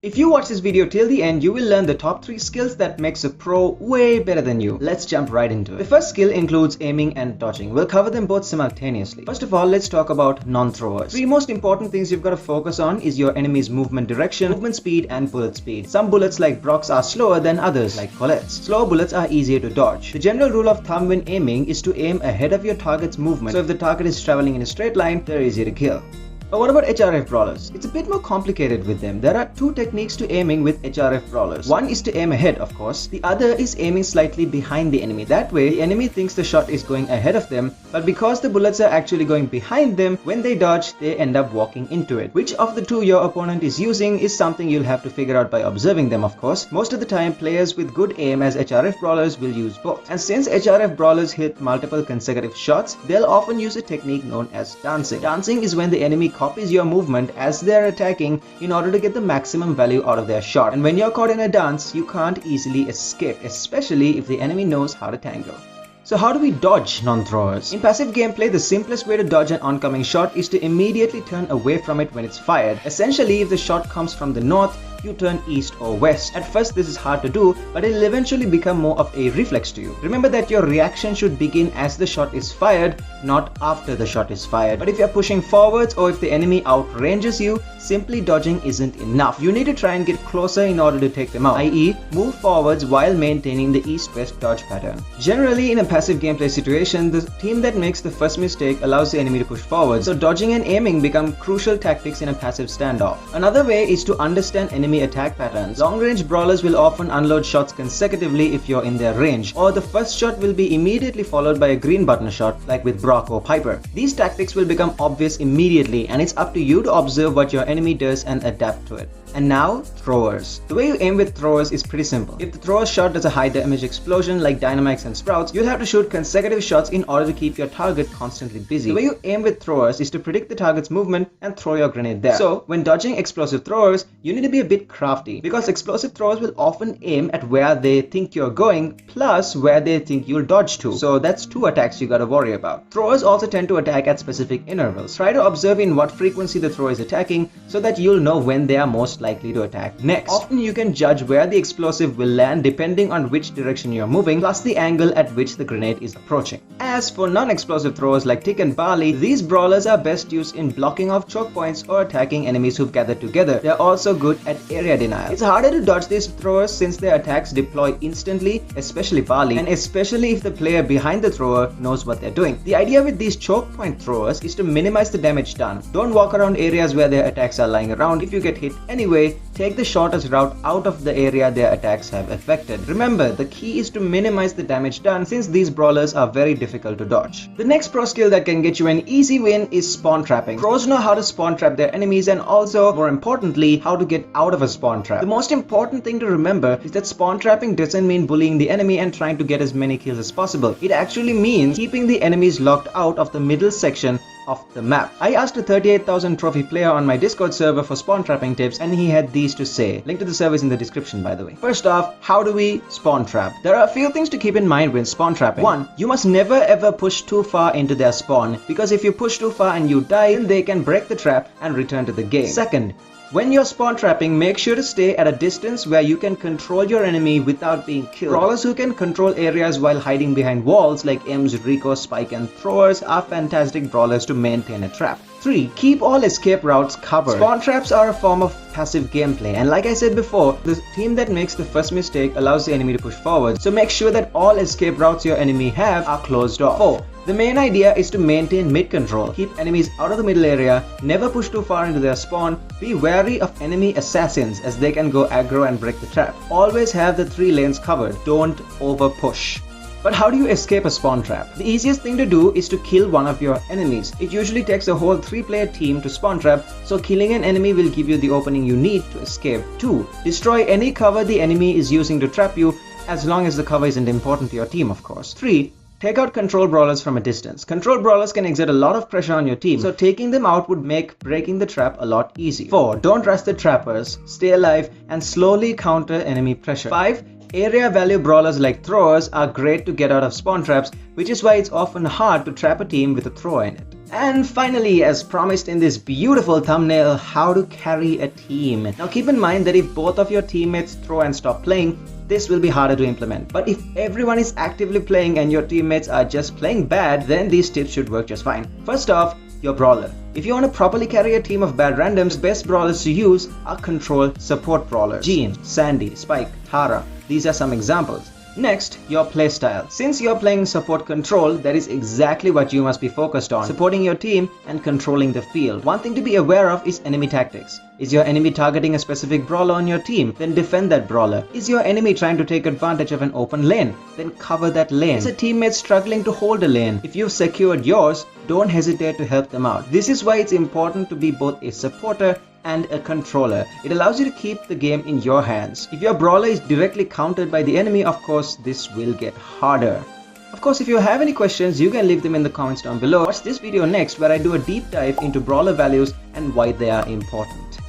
If you watch this video till the end, you will learn the top 3 skills that makes a pro way better than you. Let's jump right into it. The first skill includes aiming and dodging. We'll cover them both simultaneously. First of all, let's talk about non-throwers. 3 most important things you've got to focus on is your enemy's movement direction, movement speed, and bullet speed. Some bullets like Brocks are slower than others like Colettes. Slower bullets are easier to dodge. The general rule of thumb when aiming is to aim ahead of your target's movement. So if the target is traveling in a straight line, they're easy to kill. But what about HRF brawlers? It's a bit more complicated with them. There are 2 techniques to aiming with HRF brawlers. One is to aim ahead, of course. The other is aiming slightly behind the enemy. That way, the enemy thinks the shot is going ahead of them, but because the bullets are actually going behind them, when they dodge, they end up walking into it. Which of the 2 your opponent is using is something you'll have to figure out by observing them, of course. Most of the time, players with good aim as HRF brawlers will use both. And since HRF brawlers hit multiple consecutive shots, they'll often use a technique known as dancing. Dancing is when the enemy copies your movement as they're attacking in order to get the maximum value out of their shot. And when you're caught in a dance, you can't easily escape, especially if the enemy knows how to tangle. So how do we dodge non-throwers? In passive gameplay, the simplest way to dodge an oncoming shot is to immediately turn away from it when it's fired. Essentially, if the shot comes from the north, you turn east or west. At first this is hard to do, but it'll eventually become more of a reflex to you. Remember that your reaction should begin as the shot is fired, not after the shot is fired. But if you're pushing forwards or if the enemy outranges you, simply dodging isn't enough. You need to try and get closer in order to take them out, i.e. move forwards while maintaining the east-west dodge pattern. Generally, in a passive gameplay situation, the team that makes the first mistake allows the enemy to push forward, so dodging and aiming become crucial tactics in a passive standoff. Another way is to understand enemy attack patterns. Long-range brawlers will often unload shots consecutively if you're in their range, or the first shot will be immediately followed by a green button shot like with Brock or Piper. These tactics will become obvious immediately, and it's up to you to observe what your enemy does and adapt to it. And now, throwers. The way you aim with throwers is pretty simple. If the thrower's shot does a high damage explosion like dynamites and sprouts, you'll have to shoot consecutive shots in order to keep your target constantly busy. The way you aim with throwers is to predict the target's movement and throw your grenade there. So, when dodging explosive throwers, you need to be a bit crafty, because explosive throwers will often aim at where they think you're going, plus where they think you'll dodge to. So that's 2 attacks you gotta worry about. Throwers also tend to attack at specific intervals. Try to observe in what frequency the thrower is attacking so that you'll know when they are most likely to attack next. Often you can judge where the explosive will land depending on which direction you're moving, plus the angle at which the grenade is approaching. As for non-explosive throwers like Tick and Barley, these brawlers are best used in blocking off choke points or attacking enemies who've gathered together. They're also good at area denial. It's harder to dodge these throwers since their attacks deploy instantly, especially Barley, and especially if the player behind the thrower knows what they're doing. The idea with these choke point throwers is to minimize the damage done. Don't walk around areas where their attacks are lying around. If you get hit anyway, take the shortest route out of the area their attacks have affected. Remember, the key is to minimize the damage done since these brawlers are very difficult to dodge. The next pro skill that can get you an easy win is spawn trapping. Pros know how to spawn trap their enemies and also, more importantly, how to get out of a spawn trap. The most important thing to remember is that spawn trapping doesn't mean bullying the enemy and trying to get as many kills as possible. It actually means keeping the enemies locked out of the middle section of the map. I asked a 38,000 trophy player on my Discord server for spawn trapping tips, and he had these to say. Link to the server is in the description, by the way. First off, how do we spawn trap? There are a few things to keep in mind when spawn trapping. 1. You must never ever push too far into their spawn, because if you push too far and you die, then they can break the trap and return to the game. Second, when you're spawn trapping, make sure to stay at a distance where you can control your enemy without being killed. Brawlers who can control areas while hiding behind walls like Ems, Rico, Spike and Throwers are fantastic brawlers to maintain a trap. 3. Keep all escape routes covered. Spawn traps are a form of passive gameplay, and like I said before, the team that makes the first mistake allows the enemy to push forward, so make sure that all escape routes your enemy have are closed off. 4. The main idea is to maintain mid-control. Keep enemies out of the middle area, never push too far into their spawn, be wary of enemy assassins as they can go aggro and break the trap. Always have the 3 lanes covered, don't over push. But how do you escape a spawn trap? The easiest thing to do is to kill one of your enemies. It usually takes a whole 3-player team to spawn trap, so killing an enemy will give you the opening you need to escape. 2. Destroy any cover the enemy is using to trap you, as long as the cover isn't important to your team, of course. 3. Take out control brawlers from a distance. Control brawlers can exert a lot of pressure on your team, so taking them out would make breaking the trap a lot easier. 4. Don't rush the trappers, stay alive, and slowly counter enemy pressure. 5. Area value brawlers like throwers are great to get out of spawn traps, which is why it's often hard to trap a team with a thrower in it. And finally, as promised in this beautiful thumbnail, how to carry a team. Now keep in mind that if both of your teammates throw and stop playing, this will be harder to implement. But if everyone is actively playing and your teammates are just playing bad, then these tips should work just fine. First off, your brawler. If you want to properly carry a team of bad randoms, best brawlers to use are control support brawlers. Jean, Sandy, Spike, Tara. These are some examples. Next, your playstyle. Since you're playing support control, that is exactly what you must be focused on. Supporting your team and controlling the field. One thing to be aware of is enemy tactics. Is your enemy targeting a specific brawler on your team? Then defend that brawler. Is your enemy trying to take advantage of an open lane? Then cover that lane. Is a teammate struggling to hold a lane? If you've secured yours, don't hesitate to help them out. This is why it's important to be both a supporter and a controller. It allows you to keep the game in your hands. If your brawler is directly countered by the enemy, of course, this will get harder. Of course, if you have any questions, you can leave them in the comments down below. Watch this video next where I do a deep dive into brawler values and why they are important.